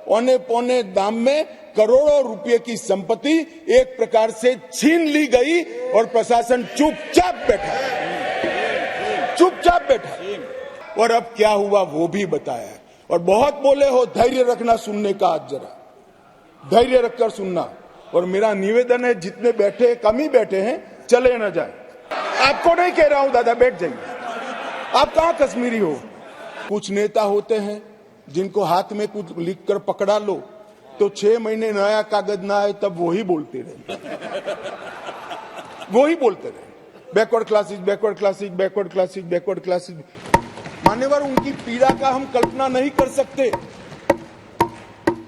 औने पौने दाम में करोड़ों रुपए की संपत्ति एक प्रकार से छीन ली गई और प्रशासन चुपचाप बैठा, चुपचाप बैठा। और अब क्या हुआ वो भी बताया। और बहुत बोले हो धैर्य रखना सुनने का, आज जरा धैर्य रखकर सुनना। और मेरा निवेदन है, जितने बैठे कम ही बैठे हैं, चले न जाए। आपको नहीं कह रहा हूं दादा, बैठ जाइए। आप कहां कश्मीरी हो? कुछ नेता होते हैं जिनको हाथ में कुछ लिखकर पकड़ा लो तो 6 महीने नया कागज ना आए तब वो ही बोलते रहे, वो ही बोलते रहे, backward classes, backward classes, backward classes, backward classes. मान्यवर, उनकी पीड़ा का हम कल्पना नहीं कर सकते।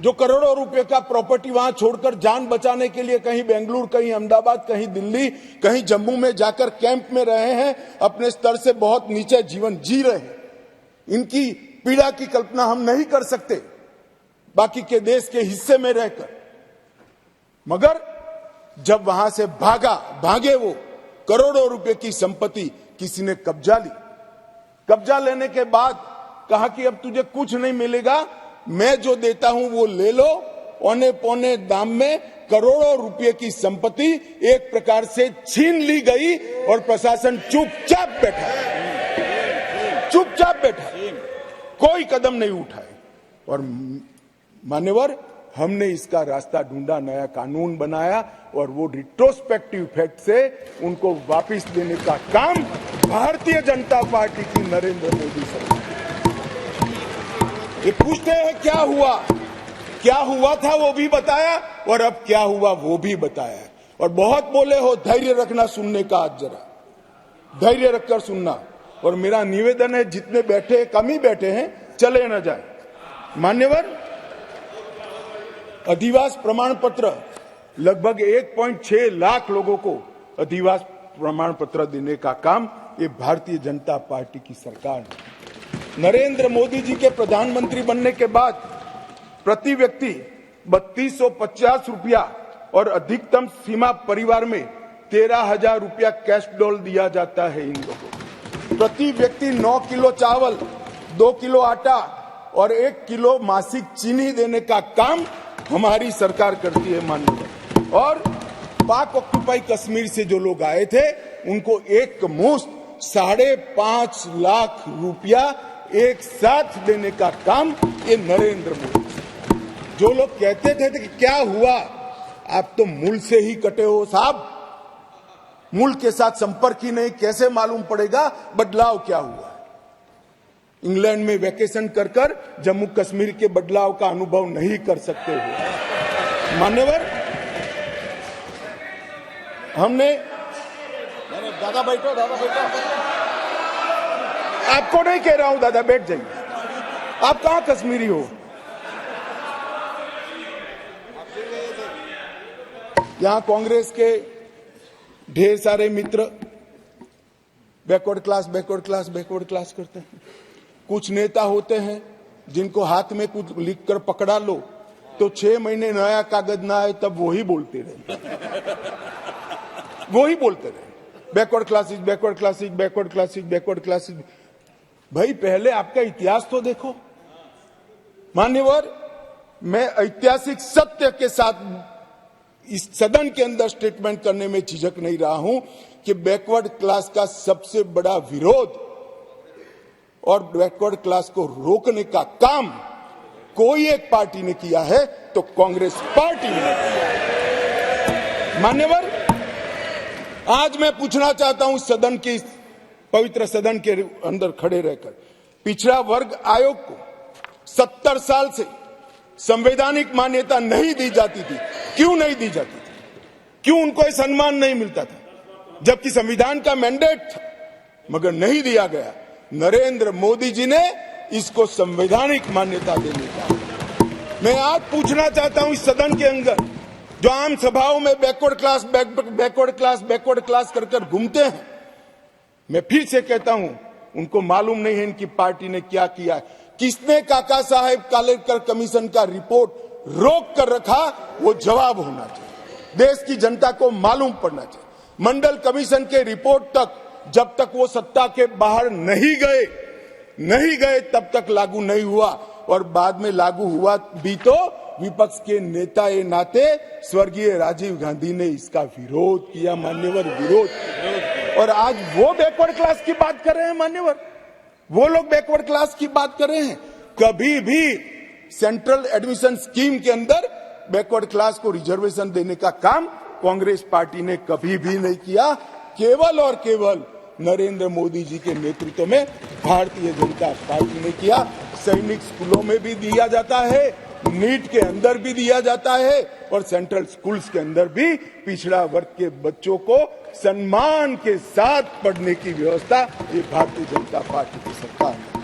जो करोड़ों रुपए का प्रॉपर्टी वहां छोड़कर जान बचाने के लिए कहीं बेंगलुरु, कहीं अहमदाबाद, कहीं दिल्ली, कहीं जम्मू में जाकर कैंप में रहे हैं, अपने स्तर से बहुत नीचे जीवन जी रहे हैं, इनकी पीड़ा की कल्पना हम नहीं कर सकते बाकी के देश के हिस्से में रहकर। मगर जब वहां से भागे वो करोड़ों रुपए की संपत्ति किसी ने कब्जा ली। कब्जा लेने के बाद कहा कि अब तुझे कुछ नहीं मिलेगा, मैं जो देता हूं वो ले लो। औने पौने दाम में करोड़ों रुपए की संपत्ति एक प्रकार से छीन ली गई और प्रशासन चुपचाप बैठा, चुपचाप बैठा, कोई कदम नहीं उठाए। और मान्यवर, हमने इसका रास्ता ढूंढा, नया कानून बनाया और वो रिट्रोस्पेक्टिव इफेक्ट से उनको वापस देने का काम भारतीय जनता पार्टी की नरेंद्र मोदी सरकार। ये पूछते हैं क्या हुआ, क्या हुआ था वो भी बताया और अब क्या हुआ वो भी बताया। और बहुत बोले हो धैर्य रखना सुनने का, आज जरा धैर्य रखकर सुनना। और मेरा निवेदन है, जितने बैठे कम ही बैठे हैं, चले न जाए। मान्यवर, अधिवास प्रमाण पत्र लगभग 1.6 लाख लोगों को अधिवास प्रमाण पत्र देने का काम ये भारतीय जनता पार्टी की सरकार ने। नरेंद्र मोदी जी के प्रधानमंत्री बनने के बाद प्रति व्यक्ति 3250 रुपया और अधिकतम सीमा परिवार में 13,000 रुपया कैश डॉल दिया जाता है इन लोगों को। प्रति व्यक्ति 9 किलो चावल, 2 किलो आटा और 1 किलो मासिक चीनी देने का काम हमारी सरकार करती है माननीय। और पाक ऑक्युपाई कश्मीर से जो लोग आए थे उनको एक मुश्त 5.5 लाख रुपया एक साथ देने का काम ये नरेंद्र मोदी। जो लोग कहते थे कि क्या हुआ, आप तो मूल से ही कटे हो साहब, मूल के साथ संपर्क ही नहीं, कैसे मालूम पड़ेगा बदलाव क्या हुआ। इंग्लैंड में वैकेशन कर जम्मू कश्मीर के बदलाव का अनुभव नहीं कर सकते हो। मान्यवर, हमने दादा बैठो, दादा बैठो। आपको नहीं कह रहा हूं दादा, बैठ जाइए। आप कहां कश्मीरी हो? यहां कांग्रेस के ढेर सारे मित्र backward class, backward class, backward class करते हैं। कुछ नेता होते हैं जिनको हाथ में कुछ लिखकर पकड़ा लो तो 6 महीने नया कागज ना आए तब वो ही बोलते रहे, वो ही बोलते रहे, backward classes, backward classes, backward classes, backward classes. भाई पहले आपका इतिहास तो देखो। मान्यवर, मैं ऐतिहासिक सत्य के साथ इस सदन के अंदर स्टेटमेंट करने में झिझक नहीं रहा हूं कि बैकवर्ड क्लास का सबसे बड़ा विरोध और बैकवर्ड क्लास को रोकने का काम कोई एक पार्टी ने किया है तो कांग्रेस पार्टी ने किया है। मान्यवर, आज मैं पूछना चाहता हूं सदन की, पवित्र सदन के अंदर खड़े रहकर, पिछड़ा वर्ग आयोग को 70 साल से संवैधानिक मान्यता नहीं दी जाती थी। क्यों नहीं दी जाती थी? क्यों उनको यह सम्मान नहीं मिलता था, जबकि संविधान का मैंडेट था? मगर नहीं दिया गया। नरेंद्र मोदी जी ने इसको संवैधानिक मान्यता देने का। मैं आज पूछना चाहता हूं इस सदन के अंदर जो आम सभाओं में backward class, backward class, backward class कर घूमते हैं, मैं फिर से कहता हूं, उनको मालूम नहीं है इनकी पार्टी ने क्या किया है। किसने काका साहेब कालेकर कमीशन का रिपोर्ट रोक कर रखा, वो जवाब होना चाहिए। देश की जनता को मालूम पड़ना चाहिए। मंडल कमीशन के रिपोर्ट तक जब तक वो सत्ता के बाहर नहीं गए तब तक लागू नहीं हुआ। और बाद में लागू हुआ भी तो विपक्ष के नेता ए नाते स्वर्गीय राजीव गांधी ने इसका विरोध किया, मान्यवर, विरोध किया। और आज वो बैकवर्ड क्लास की बात कर रहे हैं मान्यवर, वो लोग बैकवर्ड क्लास की बात कर रहे हैं। कभी भी सेंट्रल एडमिशन स्कीम के अंदर बैकवर्ड क्लास को रिजर्वेशन देने का काम कांग्रेस पार्टी ने कभी भी नहीं किया। केवल और केवल नरेंद्र मोदी जी के नेतृत्व में भारतीय जनता पार्टी ने किया। सैनिक स्कूलों में भी दिया जाता है, नीट के अंदर भी दिया जाता है और सेंट्रल स्कूल्स के अंदर भी पिछड़ा वर्ग के बच्चों को सम्मान के साथ पढ़ने की व्यवस्था ये भारतीय जनता पार्टी की सरकार ने